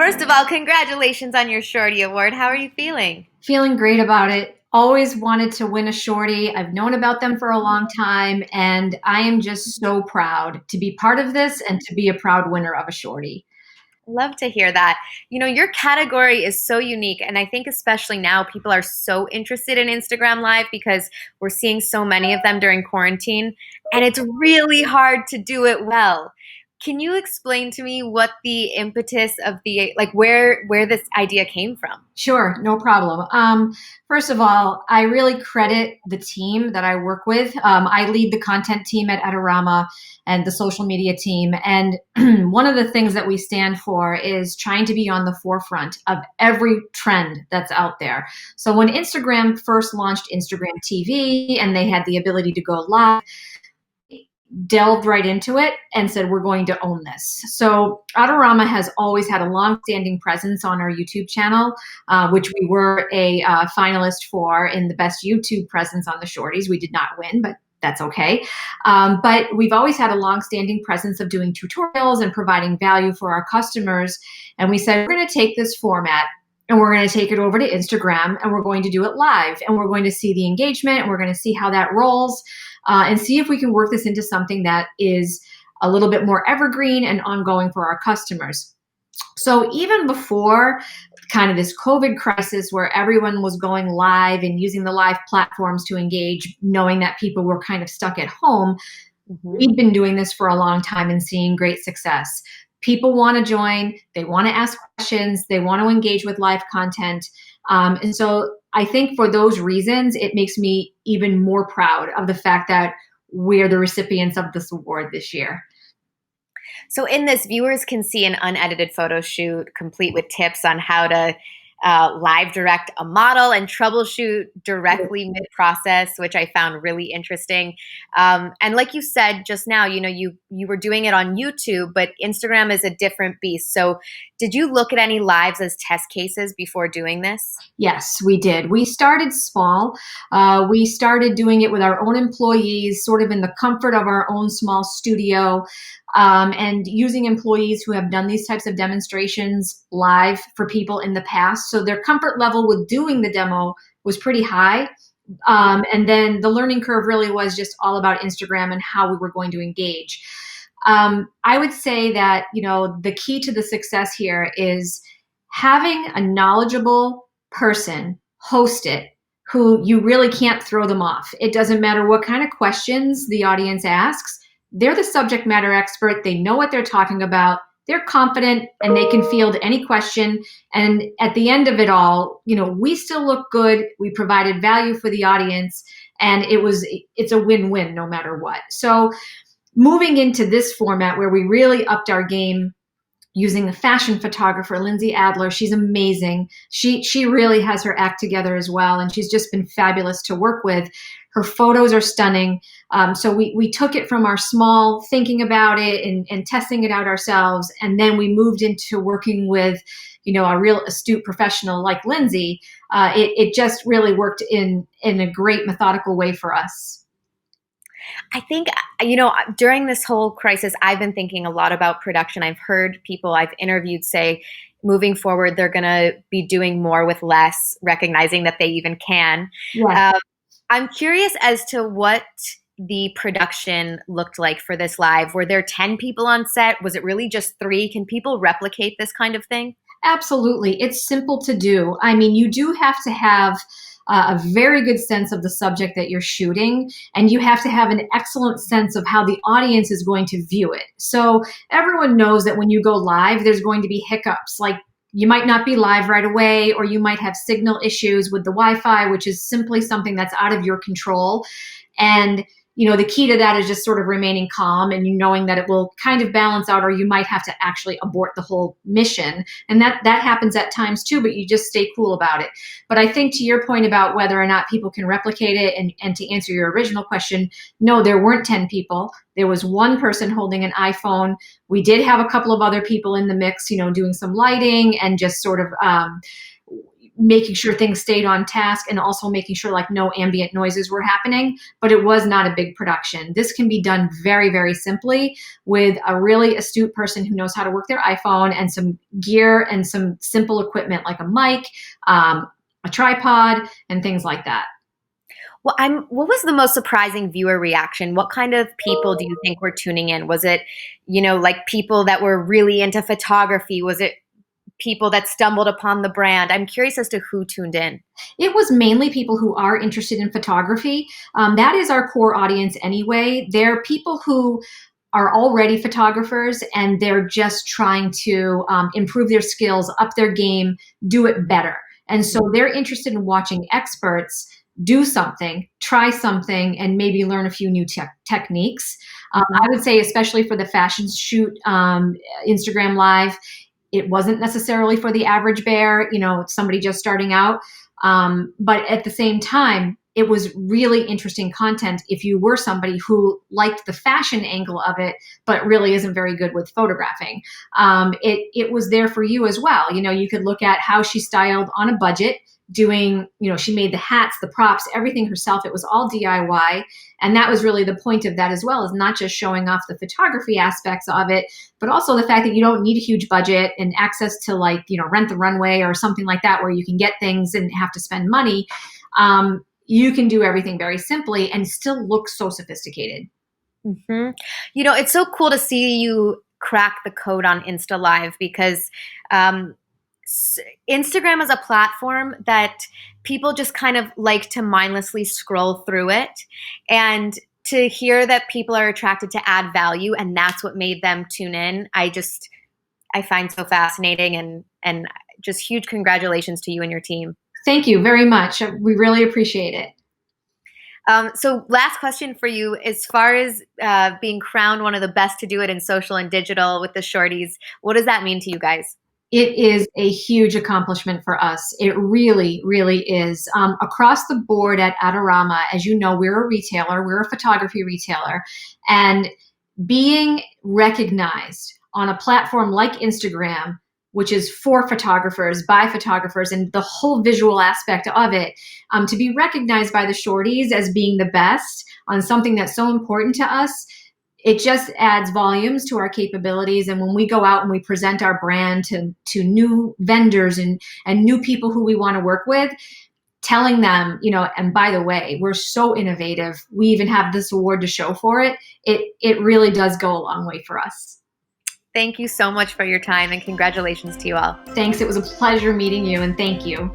First of all, congratulations on your Shorty Award. How are you feeling? Feeling great about it. Always wanted to win a Shorty. I've known about them for a long time, and I am just so proud to be part of this and to be a proud winner of a Shorty. Love to hear that. Your category is so unique, and I think especially now people are so interested in Instagram Live because we're seeing so many of them during quarantine, and it's really hard to do it well. Can you explain to me what the impetus of the like where this idea came from? Sure, no problem. First of all, I really credit the team that I work with. I lead the content team at Adorama and the social media team. And one of the things that we stand for is trying to be on the forefront of every trend that's out there. So when Instagram first launched Instagram TV and they had the ability to go live, delved right into it and said, we're going to own this. So Adorama has always had a long-standing presence on our YouTube channel, which we were a finalist for in the best YouTube presence on the Shorties. We did not win, but that's okay. But we've always had a long-standing presence of doing tutorials and providing value for our customers. And we said, we're going to take this format and we're going to take it over to Instagram and we're going to do it live and we're going to see the engagement and we're going to see how that rolls. And see if we can work this into something that is a little bit more evergreen and ongoing for our customers. So even before kind of this COVID crisis where everyone was going live and using the live platforms to engage, knowing that people were kind of stuck at home, we've been doing this for a long time and seeing great success. People want to join, they want to ask questions, they want to engage with live content. And so I think for those reasons, it makes me even more proud of the fact that we're the recipients of this award this year. So in this, viewers can see an unedited photo shoot complete with tips on how to live direct a model and troubleshoot directly mid-process, which I found really interesting. And like you said just now, you were doing it on YouTube, but Instagram is a different beast. So did you look at any lives as test cases before doing this? Yes, we did. We started small. We started doing it with our own employees, sort of in the comfort of our own small studio, and using employees who have done these types of demonstrations live for people in the past. So their comfort level with doing the demo was pretty high. And then the learning curve really was just all about Instagram and how we were going to engage. I would say that, the key to the success here is having a knowledgeable person host it who you really can't throw them off. It doesn't matter what kind of questions the audience asks. They're the subject matter expert. They know what they're talking about. They're confident and they can field any question. And at the end of it all, we still look good. We provided value for the audience and it's a win-win no matter what. So moving into this format where we really upped our game using the fashion photographer, Lindsay Adler. She's amazing. She really has her act together as well. And she's just been fabulous to work with. Her photos are stunning. So we took it from our small thinking about it and testing it out ourselves. And then we moved into working with, a real astute professional like Lindsay. It just really worked in a great methodical way for us. I think, during this whole crisis, I've been thinking a lot about production. I've heard people I've interviewed say moving forward, they're going to be doing more with less, recognizing that they even can. Yeah. I'm curious as to what the production looked like for this live. Were there 10 people on set? Was it really just 3? Can people replicate this kind of thing? Absolutely. It's simple to do. I mean, you do have to have a very good sense of the subject that you're shooting, and you have to have an excellent sense of how the audience is going to view it. So everyone knows that when you go live, there's going to be hiccups, like you might not be live right away, or you might have signal issues with the Wi-Fi, which is simply something that's out of your control. And the key to that is just sort of remaining calm and knowing that it will kind of balance out, or you might have to actually abort the whole mission. And that happens at times too, but you just stay cool about it. But I think to your point about whether or not people can replicate it, and to answer your original question, no, there weren't 10 people. There was one person holding an iPhone. We did have a couple of other people in the mix, doing some lighting and just sort of making sure things stayed on task and also making sure like no ambient noises were happening, but it was not a big production. This can be done very, very simply with a really astute person who knows how to work their iPhone and some gear and some simple equipment like a mic, a tripod, and things like that. Well, what was the most surprising viewer reaction? What kind of people do you think were tuning in? Was it, like people that were really into photography? Was it people that stumbled upon the brand? I'm curious as to who tuned in. It was mainly people who are interested in photography. That is our core audience anyway. They're people who are already photographers and they're just trying to improve their skills, up their game, do it better. And so they're interested in watching experts do something, try something, and maybe learn a few new techniques. I would say, especially for the fashion shoot, Instagram Live, it wasn't necessarily for the average bear, somebody just starting out. But at the same time, it was really interesting content if you were somebody who liked the fashion angle of it, but really isn't very good with photographing. It was there for you as well. You could look at how she styled on a budget, doing, she made the hats, the props, everything herself. It was all DIY. And that was really the point of that as well, is not just showing off the photography aspects of it, but also the fact that you don't need a huge budget and access to rent the runway or something like that, where you can get things and have to spend money. You can do everything very simply and still look so sophisticated. Mm-hmm. It's so cool to see you crack the code on Insta Live, because Instagram is a platform that people just kind of like to mindlessly scroll through it. And to hear that people are attracted to add value and that's what made them tune in, I find so fascinating, and just huge congratulations to you and your team. Thank you very much. We really appreciate it. So last question for you, as far as being crowned one of the best to do it in social and digital with the Shorties, what does that mean to you guys? It is a huge accomplishment for us. It really, really is. Across the board at Adorama, as you know, we're a retailer, we're a photography retailer, and being recognized on a platform like Instagram, which is for photographers, by photographers, and the whole visual aspect of it, to be recognized by the Shorties as being the best on something that's so important to us, it just adds volumes to our capabilities. And when we go out and we present our brand to new vendors and new people who we want to work with, telling them, and by the way, we're so innovative, we even have this award to show for it, it really does go a long way for us. Thank you so much for your time, and congratulations to you all. Thanks. It was a pleasure meeting you, and thank you.